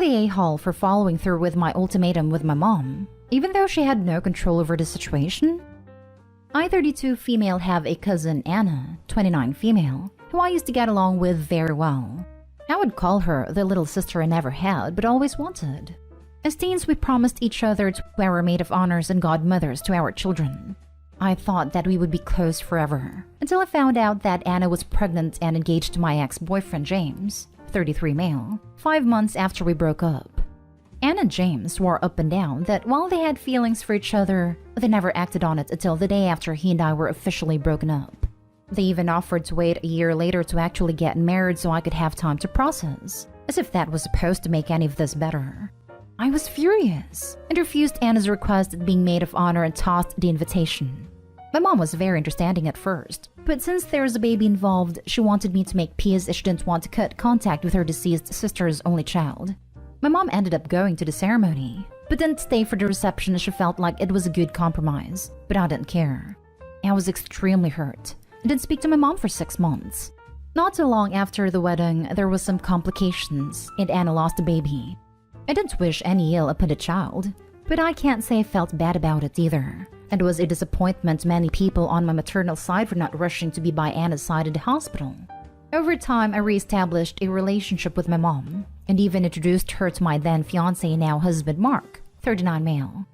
the a-hole for following through with my ultimatum with my mom, even though she had no control over the situation? I, 32 female, have a cousin, Anna, 29 female, who I used to get along with very well. I would call her the little sister I never had but always wanted. As teens, we promised each other to be our maid of honors and godmothers to our children. I thought that we would be close forever, until I found out that Anna was pregnant and engaged to my ex-boyfriend James, 33 male, 5 months after we broke up. Anna and James swore up and down that while they had feelings for each other, they never acted on it until the day after he and I were officially broken up. They even offered to wait a year later to actually get married so I could have time to process, as if that was supposed to make any of this better. I was furious and refused Anna's request at being maid of honor and tossed the invitation. My mom was very understanding at first, but since there was a baby involved, she wanted me to make peace as she didn't want to cut contact with her deceased sister's only child. My mom ended up going to the ceremony, but didn't stay for the reception as she felt like it was a good compromise, but I didn't care. I was extremely hurt and didn't speak to my mom for 6 months. Not too long after the wedding, there was some complications and Anna lost a baby. I didn't wish any ill upon the child, but I can't say I felt bad about it either. And it was a disappointment to many people on my maternal side for not rushing to be by Anna's side at the hospital. Over time, I re-established a relationship with my mom, and even introduced her to my then fiancé, now husband Mark, 39 male.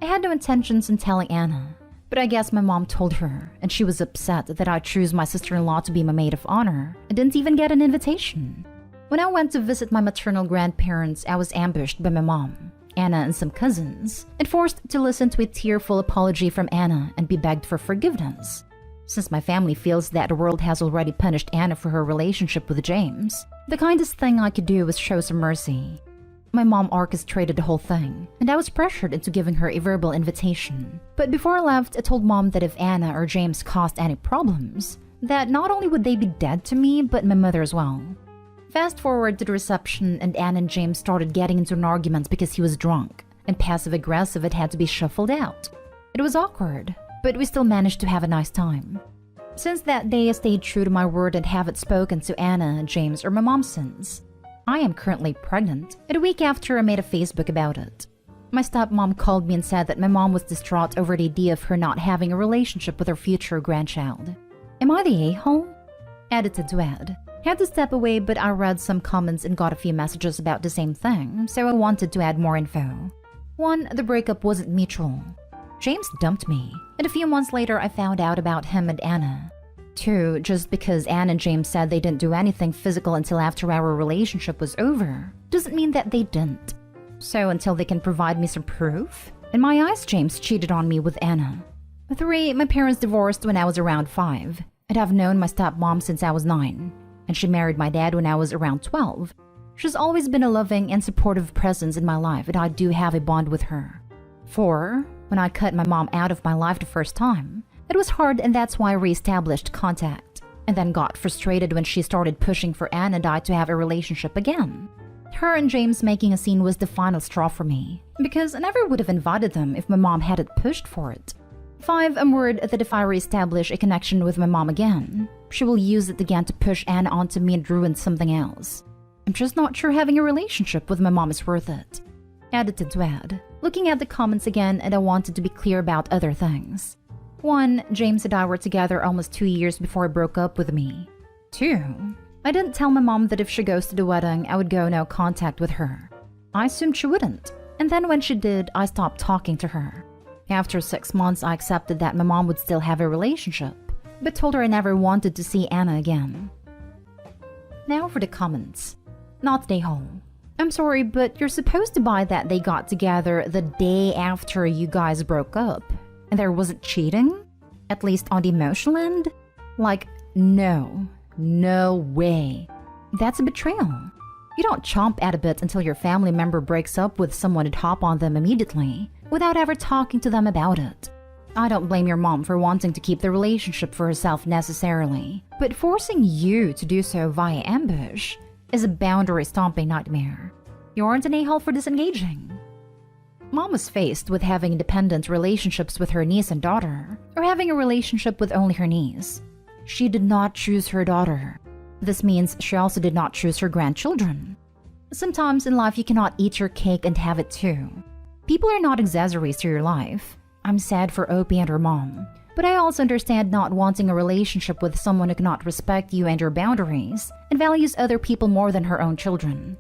I had no intentions in telling Anna, but I guess my mom told her, and she was upset that I chose my sister-in-law to be my maid of honor, and didn't even get an invitation. When I went to visit my maternal grandparents, I was ambushed by my mom, Anna and some cousins, and forced to listen to a tearful apology from Anna and be begged for forgiveness. Since my family feels that the world has already punished Anna for her relationship with James, the kindest thing I could do was show some mercy. My mom orchestrated the whole thing, and I was pressured into giving her a verbal invitation. But before I left, I told mom that if Anna or James caused any problems, that not only would they be dead to me, but my mother as well. Fast forward to the reception, and Anna and James started getting into an argument because he was drunk, and passive-aggressive. It had to be shuffled out. It was awkward, but we still managed to have a nice time. Since that day, I stayed true to my word and haven't spoken to Anna, James, or my mom since. I am currently pregnant, and a week after I made a Facebook about it. My stepmom called me and said that my mom was distraught over the idea of her not having a relationship with her future grandchild. Am I the a-hole? Edited to add. Had to step away, but I read some comments and got a few messages about the same thing, so I wanted to add more info. 1. The breakup wasn't mutual. James dumped me, and a few months later I found out about him and Anna. 2. Just because Anna and James said they didn't do anything physical until after our relationship was over, doesn't mean that they didn't. So until they can provide me some proof, in my eyes James cheated on me with Anna. 3. My parents divorced when I was around 5, and I've known my stepmom since I was 9. And she married my dad when I was around 12. She's always been a loving and supportive presence in my life, and I do have a bond with her. 4. When I cut my mom out of my life the first time, it was hard, and that's why I re-established contact, and then got frustrated when she started pushing for Anna and I to have a relationship again. Her and James making a scene was the final straw for me, because I never would have invited them if my mom hadn't pushed for it. 5. I'm worried that if I re-establish a connection with my mom again, she will use it again to push Anna onto me and ruin something else. I'm just not sure having a relationship with my mom is worth it. Edited to add. Looking at the comments again, and I wanted to be clear about other things. 1. James and I were together almost 2 years before he broke up with me. 2. I didn't tell my mom that if she goes to the wedding, I would go no contact with her. I assumed she wouldn't, and then when she did, I stopped talking to her. After 6 months, I accepted that my mom would still have a relationship, but told her I never wanted to see Anna again. Now for the comments. Not the whole. I'm sorry, but you're supposed to buy that they got together the day after you guys broke up, and there wasn't cheating? At least on the emotional end? Like, no way. That's a betrayal. You don't chomp at a bit until your family member breaks up with someone and hop on them immediately, without ever talking to them about it. I don't blame your mom for wanting to keep the relationship for herself necessarily, but forcing you to do so via ambush is a boundary-stomping nightmare. You aren't an a-hole for disengaging. Mom was faced with having independent relationships with her niece and daughter, or having a relationship with only her niece. She did not choose her daughter. This means she also did not choose her grandchildren. Sometimes in life you cannot eat your cake and have it too. People are not accessories to your life. I'm sad for Opie and her mom, but I also understand not wanting a relationship with someone who cannot respect you and your boundaries and values other people more than her own children.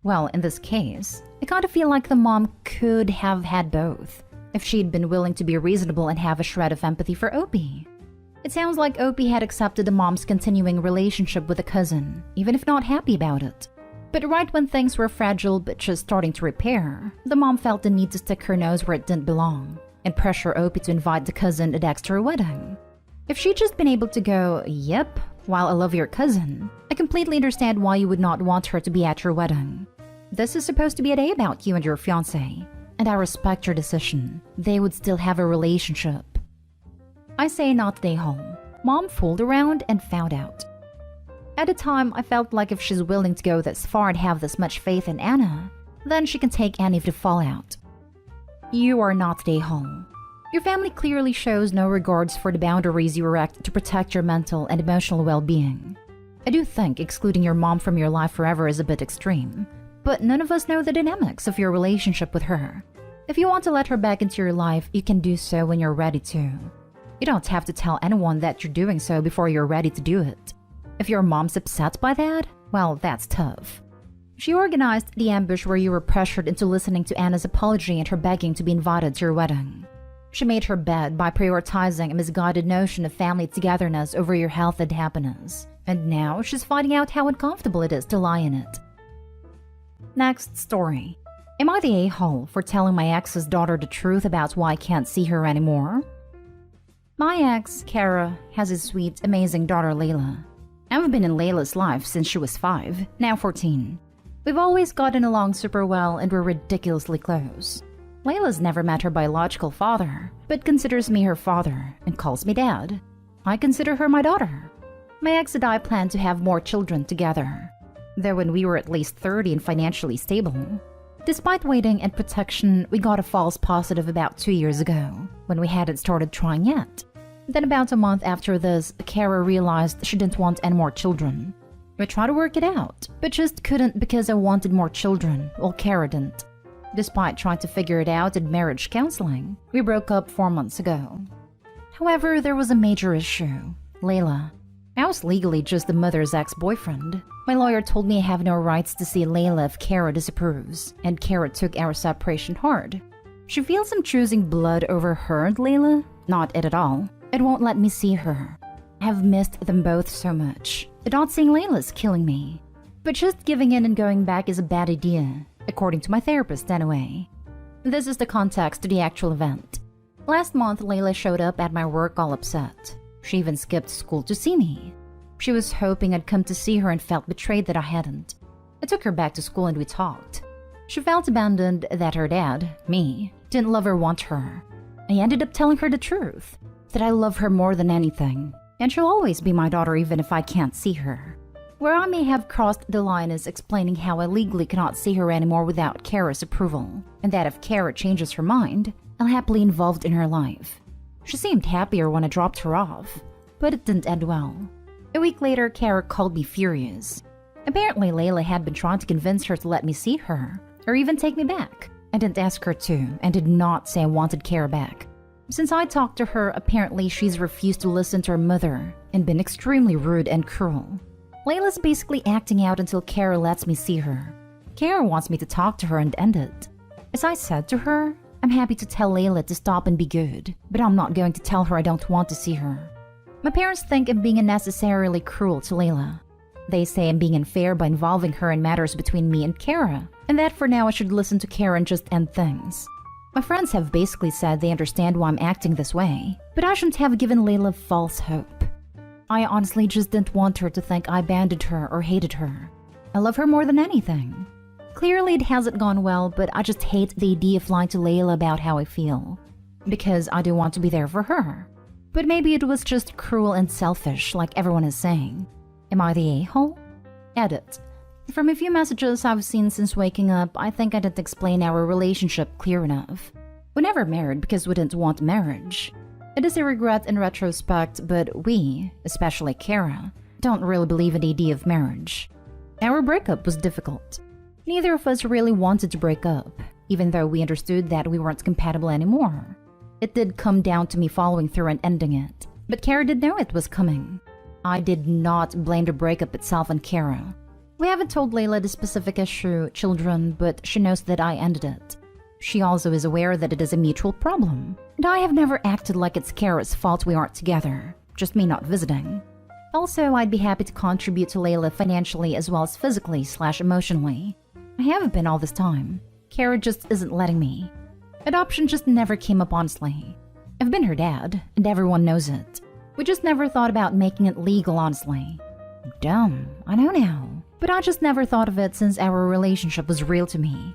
Well, in this case, I kind of feel like the mom could have had both, if she'd been willing to be reasonable and have a shred of empathy for Opie. It sounds like Opie had accepted the mom's continuing relationship with a cousin, even if not happy about it. But right when things were fragile but just starting to repair, the mom felt the need to stick her nose where it didn't belong and pressure Opie to invite the cousin Dex to her wedding. If she'd just been able to go, "Yep, while I love your cousin," I completely understand why you would not want her to be at your wedding. This is supposed to be a day about you and your fiancé, and I respect your decision. They would still have a relationship. I say not today home. Mom fooled around and found out. At the time, I felt like if she's willing to go this far and have this much faith in Anna, then she can take any of the fallout. You are not today home. Your family clearly shows no regards for the boundaries you erect to protect your mental and emotional well-being. I do think excluding your mom from your life forever is a bit extreme, but none of us know the dynamics of your relationship with her. If you want to let her back into your life, you can do so when you're ready to. You don't have to tell anyone that you're doing so before you're ready to do it. If your mom's upset by that, well, that's tough. She organized the ambush where you were pressured into listening to Anna's apology and her begging to be invited to your wedding. She made her bed by prioritizing a misguided notion of family togetherness over your health and happiness. And now she's finding out how uncomfortable it is to lie in it. Next story. Am I the a-hole for telling my ex's daughter the truth about why I can't see her anymore? My ex, Kara, has a sweet, amazing daughter, Layla. I've been in Layla's life since she was 5, now 14. We've always gotten along super well and we're ridiculously close. Layla's never met her biological father, but considers me her father and calls me dad. I consider her my daughter. My ex and I plan to have more children together, though when we were at least 30 and financially stable. Despite waiting and protection, we got a false positive about 2 years ago, when we hadn't started trying yet. Then about a month after this, Kara realized she didn't want any more children. We tried to work it out, but just couldn't because I wanted more children, while Kara didn't. Despite trying to figure it out in marriage counseling, we broke up 4 months ago. However, there was a major issue. Layla. I was legally just the mother's ex-boyfriend. My lawyer told me I have no rights to see Layla if Kara disapproves, and Kara took our separation hard. She feels I'm choosing blood over her and Layla? Not it at all. It won't let me see her. I have missed them both so much. The not seeing Layla's killing me. But just giving in and going back is a bad idea, according to my therapist anyway. This is the context to the actual event. Last month, Layla showed up at my work all upset. She even skipped school to see me. She was hoping I'd come to see her and felt betrayed that I hadn't. I took her back to school and we talked. She felt abandoned that her dad, me, didn't love or want her. I ended up telling her the truth, that I love her more than anything, and she'll always be my daughter even if I can't see her. Where I may have crossed the line is explaining how I legally cannot see her anymore without Kara's approval, and that if Kara changes her mind, I'll happily involved in her life. She seemed happier when I dropped her off, but it didn't end well. A week later, Kara called me furious. Apparently, Layla had been trying to convince her to let me see her, or even take me back. I didn't ask her to, and did not say I wanted Kara back. Since I talked to her, apparently she's refused to listen to her mother, and been extremely rude and cruel. Layla's basically acting out until Kara lets me see her. Kara wants me to talk to her and end it. As I said to her, I'm happy to tell Layla to stop and be good, but I'm not going to tell her I don't want to see her. My parents think I'm being unnecessarily cruel to Layla. They say I'm being unfair by involving her in matters between me and Kara, and that for now I should listen to Kara and just end things. My friends have basically said they understand why I'm acting this way, but I shouldn't have given Layla false hope. I honestly just didn't want her to think I abandoned her or hated her. I love her more than anything. Clearly it hasn't gone well, but I just hate the idea of lying to Layla about how I feel. Because I do want to be there for her. But maybe it was just cruel and selfish, like everyone is saying. Am I the a-hole? Edit. From a few messages I've seen since waking up, I think I didn't explain our relationship clear enough. We never married because we didn't want marriage. It is a regret in retrospect, but we, especially Kara, don't really believe in the idea of marriage. Our breakup was difficult. Neither of us really wanted to break up, even though we understood that we weren't compatible anymore. It did come down to me following through and ending it, but Kara did know it was coming. I did not blame the breakup itself on Kara. We haven't told Layla the specific issue, children, but she knows that I ended it. She also is aware that it is a mutual problem, and I have never acted like it's Kara's fault we aren't together, just me not visiting. Also, I'd be happy to contribute to Layla financially as well as physically/emotionally. I have been all this time. Kara just isn't letting me. Adoption just never came up honestly. I've been her dad, and everyone knows it. We just never thought about making it legal honestly. Dumb, I know now. But I just never thought of it since our relationship was real to me.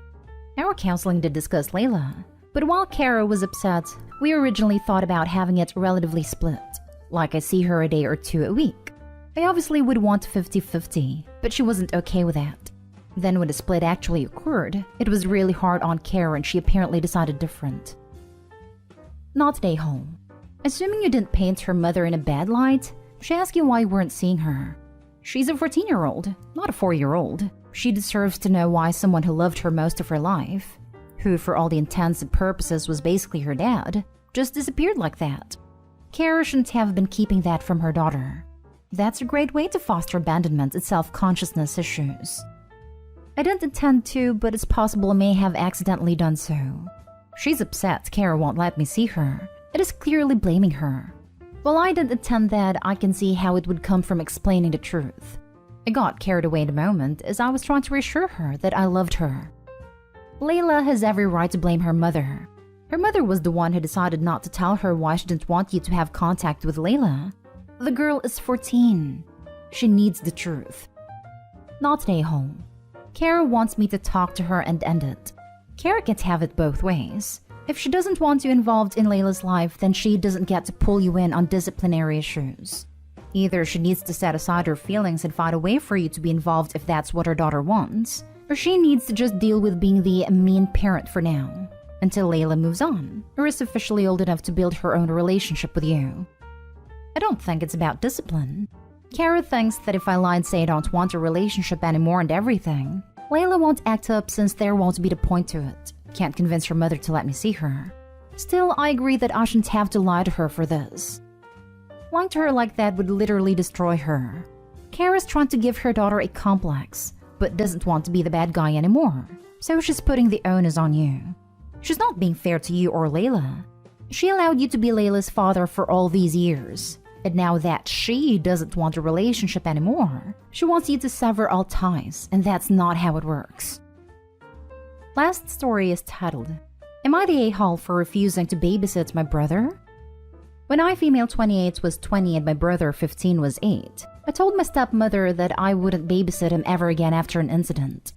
Our counseling did discuss Layla, but while Kara was upset, we originally thought about having it relatively split. Like I see her a day or two a week. I obviously would want 50-50, but she wasn't okay with that. Then when the split actually occurred, it was really hard on Kara and she apparently decided different. Not today home. Assuming you didn't paint her mother in a bad light, she asked you why you weren't seeing her. She's a 14-year-old, not a 4-year-old. She deserves to know why someone who loved her most of her life, who for all the intents and purposes was basically her dad, just disappeared like that. Kara shouldn't have been keeping that from her daughter. That's a great way to foster abandonment and self-consciousness issues. I didn't intend to, but it's possible I may have accidentally done so. She's upset Kara won't let me see her. It is clearly blaming her. While I didn't intend that, I can see how it would come from explaining the truth. I got carried away in the moment as I was trying to reassure her that I loved her. Layla has every right to blame her mother. Her mother was the one who decided not to tell her why she didn't want you to have contact with Layla. The girl is 14. She needs the truth. Not today home. Kara wants me to talk to her and end it. Kara can't have it both ways. If she doesn't want you involved in Layla's life, then she doesn't get to pull you in on disciplinary issues. Either she needs to set aside her feelings and find a way for you to be involved if that's what her daughter wants, or she needs to just deal with being the mean parent for now, until Layla moves on, or is officially old enough to build her own relationship with you. I don't think it's about discipline. Kara thinks that if I lie and say I don't want a relationship anymore and everything, Layla won't act up since there won't be the point to it. Can't convince her mother to let me see her. Still, I agree that I shouldn't have to lie to her for this. Lying to her like that would literally destroy her. Kara's trying to give her daughter a complex, but doesn't want to be the bad guy anymore, so she's putting the onus on you. She's not being fair to you or Layla. She allowed you to be Layla's father for all these years, and now that she doesn't want a relationship anymore, she wants you to sever all ties, and that's not how it works. Last story is titled, Am I the a-hole for refusing to babysit my brother? When I, female 28, was 20 and my brother 15 was 8, I told my stepmother that I wouldn't babysit him ever again after an incident.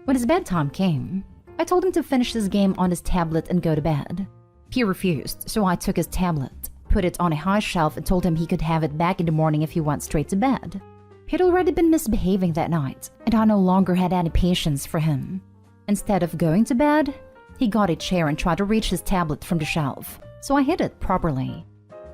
When his bedtime came, I told him to finish his game on his tablet and go to bed. He refused, so I took his tablet, put it on a high shelf and told him he could have it back in the morning if he went straight to bed. He'd already been misbehaving that night, and I no longer had any patience for him. Instead of going to bed, he got a chair and tried to reach his tablet from the shelf, so I hid it properly.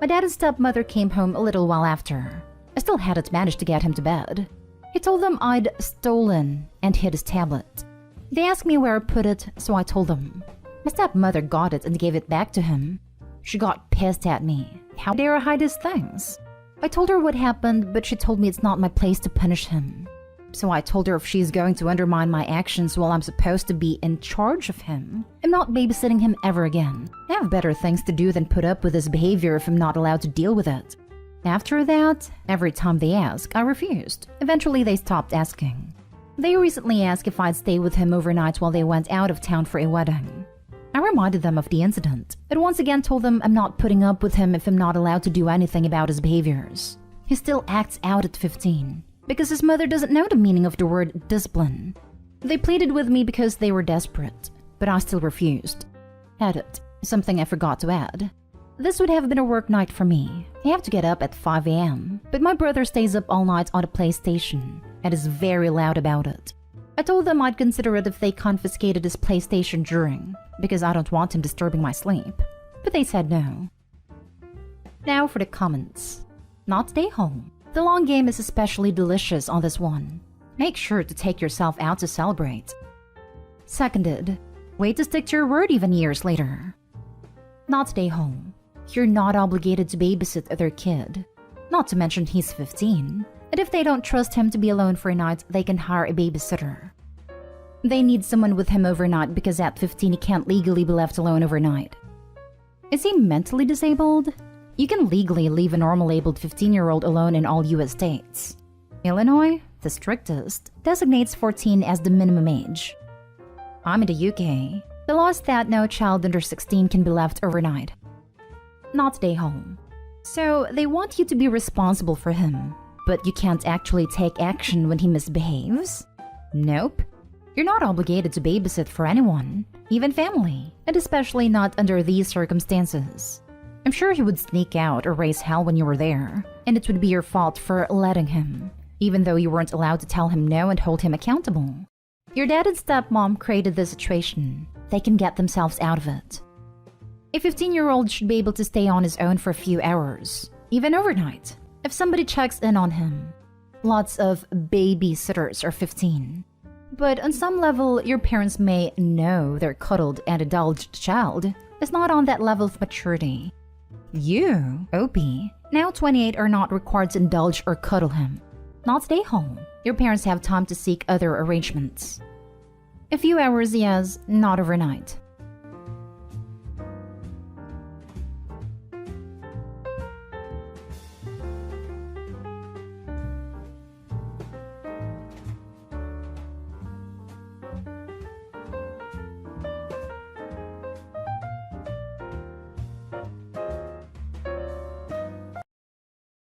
My dad and stepmother came home a little while after. I still hadn't managed to get him to bed. He told them I'd stolen and hid his tablet. They asked me where I put it, so I told them. My stepmother got it and gave it back to him. She got pissed at me. How dare I hide his things? I told her what happened, but she told me it's not my place to punish him. So I told her if she's going to undermine my actions while I'm supposed to be in charge of him, I'm not babysitting him ever again. I have better things to do than put up with his behavior if I'm not allowed to deal with it. After that, every time they asked, I refused. Eventually they stopped asking. They recently asked if I'd stay with him overnight while they went out of town for a wedding. I reminded them of the incident, but once again told them I'm not putting up with him if I'm not allowed to do anything about his behaviors. He still acts out at 15. Because his mother doesn't know the meaning of the word discipline. They pleaded with me because they were desperate, but I still refused. Edit, something I forgot to add. This would have been a work night for me. I have to get up at 5 a.m., but my brother stays up all night on the PlayStation and is very loud about it. I told them I'd consider it if they confiscated his PlayStation during, because I don't want him disturbing my sleep, but they said no. Now for the comments. Not stay home. The long game is especially delicious on this one. Make sure to take yourself out to celebrate. Seconded. Wait to stick to your word even years later. Not stay home. You're not obligated to babysit their kid. Not to mention he's 15, and if they don't trust him to be alone for a night, they can hire a babysitter. They need someone with him overnight because at 15 he can't legally be left alone overnight. Is he mentally disabled? You can legally leave a normal-abled 15-year-old alone in all US states. Illinois, the strictest, designates 14 as the minimum age. I'm in the UK. The law is that no child under 16 can be left overnight. Not stay home. So they want you to be responsible for him, but you can't actually take action when he misbehaves? Nope. You're not obligated to babysit for anyone, even family, and especially not under these circumstances. I'm sure he would sneak out or raise hell when you were there, and it would be your fault for letting him, even though you weren't allowed to tell him no and hold him accountable. Your dad and stepmom created this situation. They can get themselves out of it. A 15-year-old should be able to stay on his own for a few hours, even overnight, if somebody checks in on him. Lots of babysitters are 15. But on some level, your parents may know their cuddled and indulged child is not on that level of maturity. You, OP, now 28, are not required to indulge or cuddle him. Not stay home. Your parents have time to seek other arrangements. A few hours, yes, not overnight.